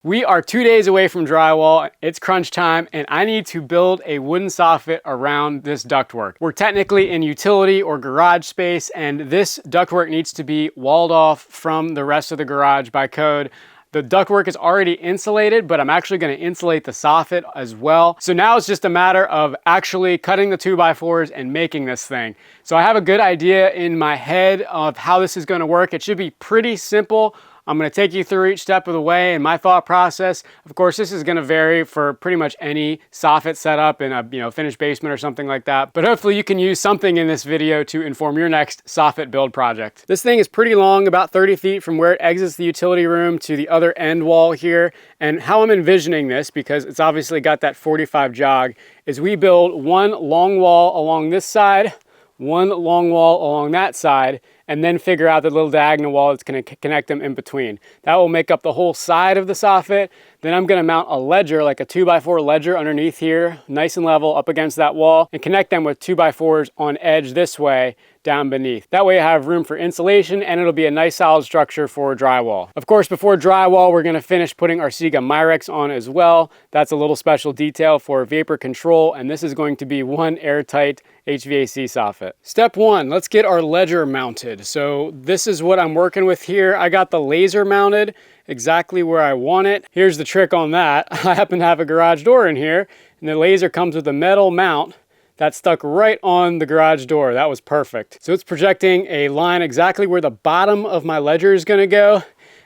We are 2 days away from drywall. It's crunch time and I need to build a wooden soffit around this ductwork. We're technically in utility or garage space and this ductwork needs to be walled off from the rest of the garage by code. The ductwork is already insulated, but I'm actually going to insulate the soffit as well. So now it's just a matter of actually cutting the 2x4s and making this thing. So I have a good idea in my head of how this is going to work. It should be pretty simple. I'm going to take you through each step of the way and my thought process. Of course, this is going to vary for pretty much any soffit setup in a finished basement or something like that. But hopefully you can use something in this video to inform your next soffit build project. This thing is pretty long, about 30 feet from where it exits the utility room to the other end wall here. And how I'm envisioning this, because it's obviously got that 45 jog, is we build one long wall along this side, one long wall along that side, and then figure out the little diagonal wall that's going to connect them in between. That will make up the whole side of the soffit. Then I'm going to mount a ledger, like a 2x4 ledger underneath here, nice and level up against that wall, and connect them with 2x4s on edge this way down beneath. That way I have room for insulation and it'll be a nice solid structure for drywall. Of course, before drywall, we're going to finish putting our Siga Myrex on as well. That's a little special detail for vapor control, and this is going to be one airtight HVAC soffit. Step one, let's get our ledger mounted. So this is what I'm working with here. I got the laser mounted exactly where I want it. Here's the trick on that. I happen to have a garage door in here, and the laser comes with a metal mount that stuck right on the garage door. That was perfect. So it's projecting a line exactly where the bottom of my ledger is gonna go.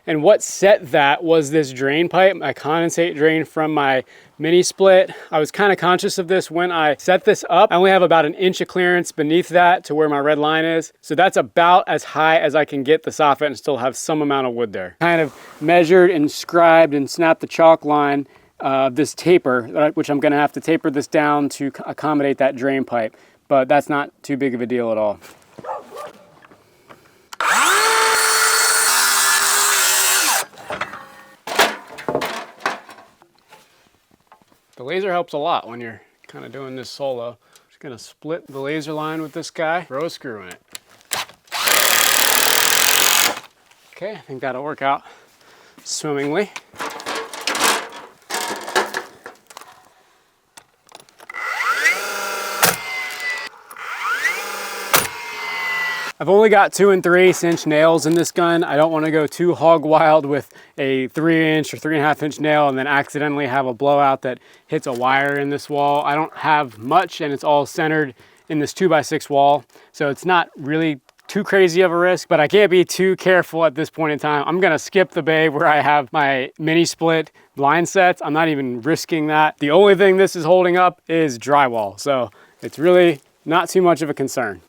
And what set that was this drain pipe, my condensate drain from my mini split. I was kind of conscious of this when I set this up. I only have about 1 inch of clearance beneath that to where my red line is. So that's about as high as I can get the soffit and still have some amount of wood there. Kind of measured and scribed and snapped the chalk line this taper, which I'm gonna have to taper this down to accommodate that drain pipe, but that's not too big of a deal at all. The laser helps a lot when you're kind of doing this solo. Just gonna split the laser line with this guy, throw a screw in it. Okay, I think that'll work out swimmingly. I've only got 2 3/8 inch nails in this gun. I don't want to go too hog wild with a 3 inch or 3.5 inch nail and then accidentally have a blowout that hits a wire in this wall. I don't have much and it's all centered in this 2x6 wall. So it's not really too crazy of a risk, but I can't be too careful at this point in time. I'm gonna skip the bay where I have my mini split line sets. I'm not even risking that. The only thing this is holding up is drywall. So it's really not too much of a concern.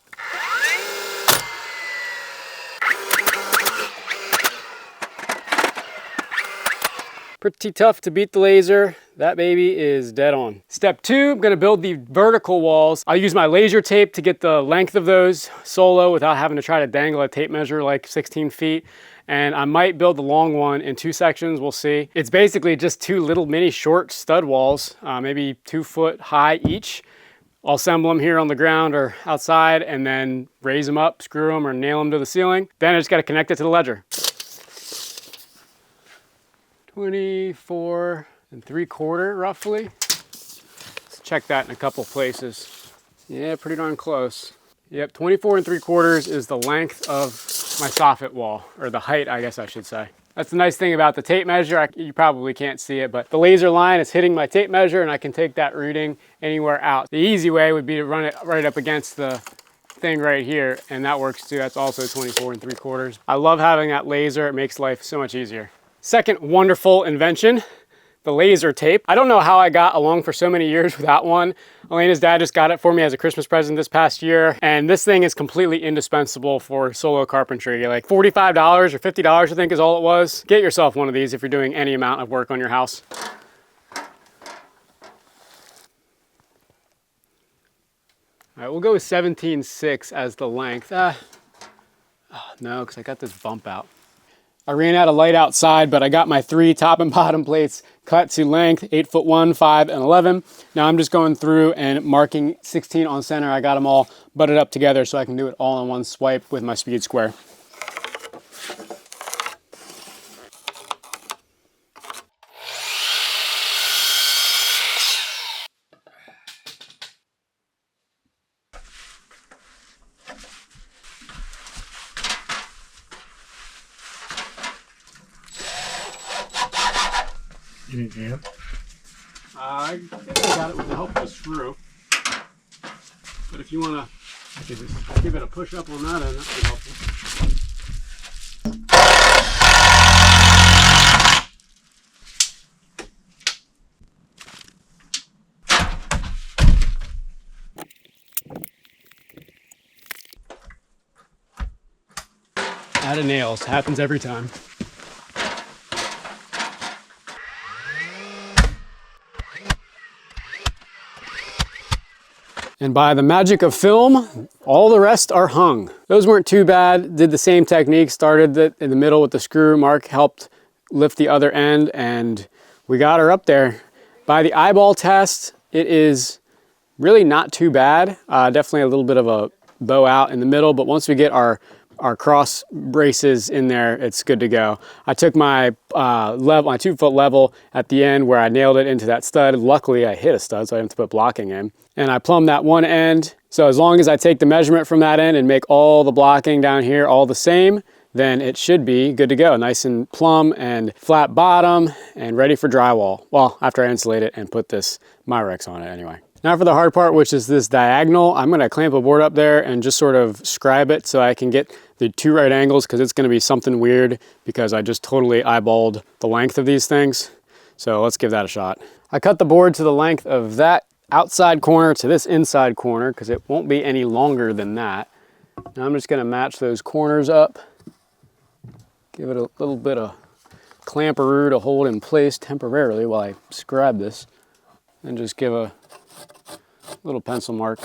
Pretty tough to beat the laser. That baby is dead on. Step two, I'm gonna build the vertical walls. I'll use my laser tape to get the length of those solo without having to try to dangle a tape measure like 16 feet. And I might build the long one in 2 sections, we'll see. It's basically just 2 little mini short stud walls, maybe 2 foot high each. I'll assemble them here on the ground or outside and then raise them up, screw them or nail them to the ceiling. Then I just gotta connect it to the ledger. 24 3/4 roughly. Let's check that in a couple places. Yeah, pretty darn close. Yep, 24 3/4 is the length of my soffit wall, or the height, I guess I should say. That's the nice thing about the tape measure. You probably can't see it, but the laser line is hitting my tape measure and I can take that reading anywhere out. The easy way would be to run it right up against the thing right here, and that works too. That's also 24 3/4. I love having that laser. It makes life so much easier. Second wonderful invention, the laser tape. I don't know how I got along for so many years without one. Elena's dad just got it for me as a Christmas present this past year, and this thing is completely indispensable for solo carpentry. Like $45 or $50 I think is all it was. Get yourself one of these if you're doing any amount of work on your house. All right, we'll go with 17.6 as the length. No, because I got this bump out. I ran out of light outside, but I got my 3 top and bottom plates cut to length, 8'1", 5, and 11. Now I'm just going through and marking 16 on center. I got them all butted up together so I can do it all in one swipe with my speed square. You need jam? I guess I got it with the help of a screw. But if you want to just give it a push up on that end, that would be helpful. Out of nails, happens every time. And by the magic of film, all the rest are hung. Those weren't too bad. Did the same technique, started in the middle with the screw. Mark helped lift the other end and we got her up there. By the eyeball test, it is really not too bad. Definitely a little bit of a bow out in the middle, but once we get our cross braces in there, it's good to go. I took my my 2-foot level at the end where I nailed it into that stud. Luckily I hit a stud, so I didn't have to put blocking in. And I plumbed that one end. So as long as I take the measurement from that end and make all the blocking down here all the same, then it should be good to go. Nice and plumb and flat bottom and ready for drywall. Well, after I insulate it and put this Myrex on it anyway. Now for the hard part, which is this diagonal, I'm gonna clamp a board up there and just sort of scribe it so I can get the 2 right angles, because it's gonna be something weird because I just totally eyeballed the length of these things. So let's give that a shot. I cut the board to the length of that outside corner to this inside corner because it won't be any longer than that. Now I'm just gonna match those corners up. Give it a little bit of clamperoo to hold in place temporarily while I scribe this. And just give a little pencil mark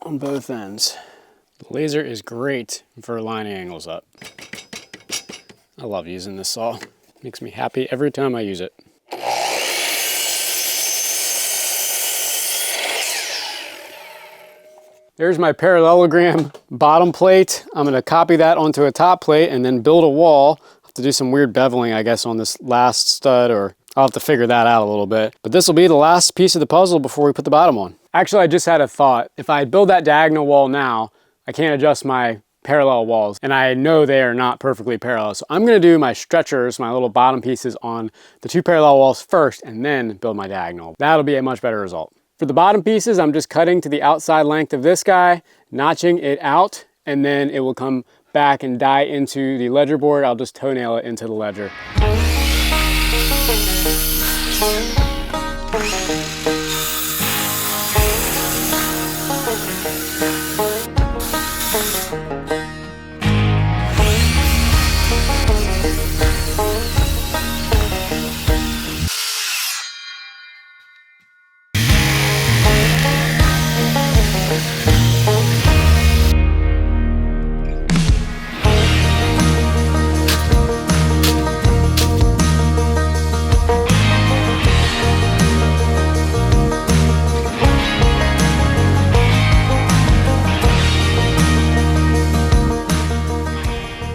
on both ends. The laser is great for lining angles up. I love using this saw. Makes me happy every time I use it. There's my parallelogram bottom plate. I'm gonna copy that onto a top plate and then build a wall. I'll have to do some weird beveling, I guess, on this last stud, or I'll have to figure that out a little bit. But this will be the last piece of the puzzle before we put the bottom on. Actually, I just had a thought. If I build that diagonal wall now, I can't adjust my parallel walls, and I know they are not perfectly parallel. So I'm gonna do my stretchers, my little bottom pieces on the 2 parallel walls first and then build my diagonal. That'll be a much better result. For the bottom pieces, I'm just cutting to the outside length of this guy, notching it out, and then it will come back and die into the ledger board. I'll just toenail it into the ledger.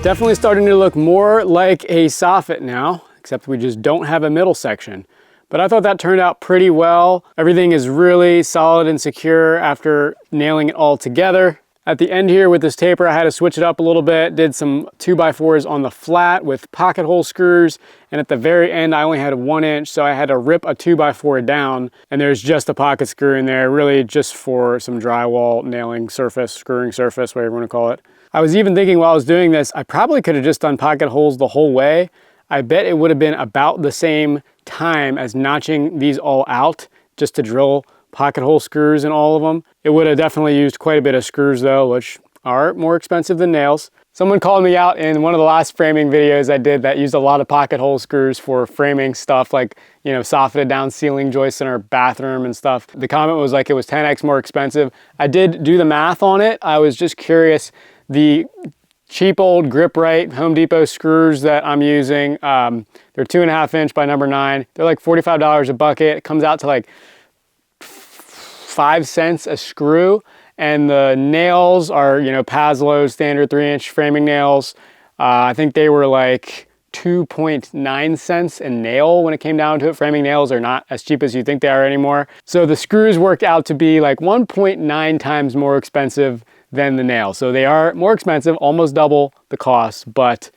Definitely starting to look more like a soffit now, except we just don't have a middle section. But I thought that turned out pretty well. Everything is really solid and secure after nailing it all together. At the end here with this taper, I had to switch it up a little bit, did some 2x4s on the flat with pocket hole screws, and at the very end I only had 1 inch, so I had to rip a 2x4 down, and there's just a pocket screw in there, really just for some drywall nailing surface, screwing surface, whatever you want to call it. I was even thinking while I was doing this, I probably could have just done pocket holes the whole way. I bet it would have been about the same time as notching these all out just to drill pocket hole screws in all of them. It would have definitely used quite a bit of screws though, which are more expensive than nails. Someone called me out in one of the last framing videos I did that used a lot of pocket hole screws for framing stuff like, you know, soffited down ceiling joists in our bathroom and stuff. The comment was like it was 10x more expensive. I did do the math on it. I was just curious. The cheap old Grip Right Home Depot screws that I'm using, they're 2.5 inch by number 9. They're like $45 a bucket. It comes out to like 5 cents a screw. And the nails are, you know, Paslow standard 3-inch framing nails. I think they were like 2.9 cents a nail when it came down to it. Framing nails are not as cheap as you think they are anymore. So the screws worked out to be like 1.9 times more expensive than the nail. So they are more expensive, almost double the cost, but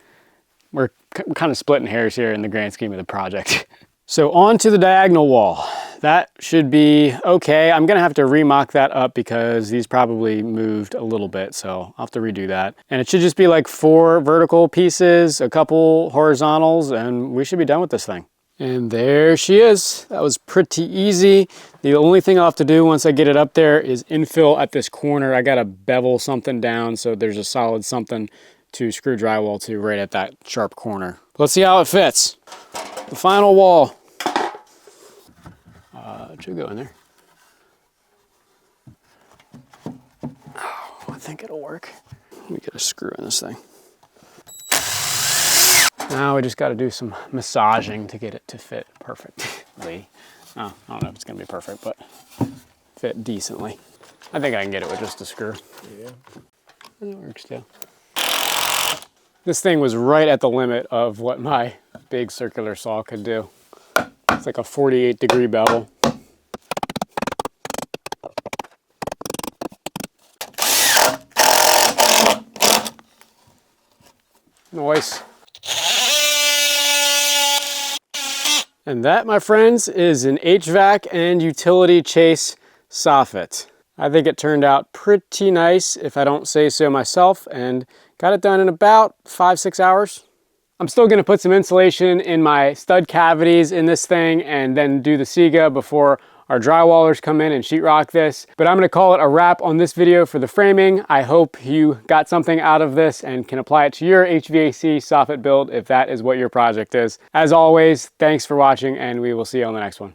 we're kind of splitting hairs here in the grand scheme of the project. So on to the diagonal wall. That should be okay. I'm gonna have to remock that up because these probably moved a little bit, so I'll have to redo that. And it should just be like 4 vertical pieces, a couple horizontals, and we should be done with this thing. And there she is. That was pretty easy. The only thing I'll have to do once I get it up there is infill at this corner. I gotta bevel something down so there's a solid something to screw drywall to right at that sharp corner. Let's see how it fits. The final wall. It should go in there. Oh, I think it'll work. Let me get a screw in this thing. Now we just got to do some massaging to get it to fit perfectly. Oh, I don't know if it's going to be perfect, but fit decently. I think I can get it with just a screw. Yeah. And it works too. This thing was right at the limit of what my big circular saw could do. It's like a 48-degree bevel. Nice. And that, my friends, is an HVAC and utility chase soffit. I think it turned out pretty nice, if I don't say so myself, and got it done in about 5-6 hours. I'm still gonna put some insulation in my stud cavities in this thing and then do the Siga before our drywallers come in and sheetrock this. But I'm gonna call it a wrap on this video for the framing. I hope you got something out of this and can apply it to your HVAC soffit build if that is what your project is. As always, thanks for watching and we will see you on the next one.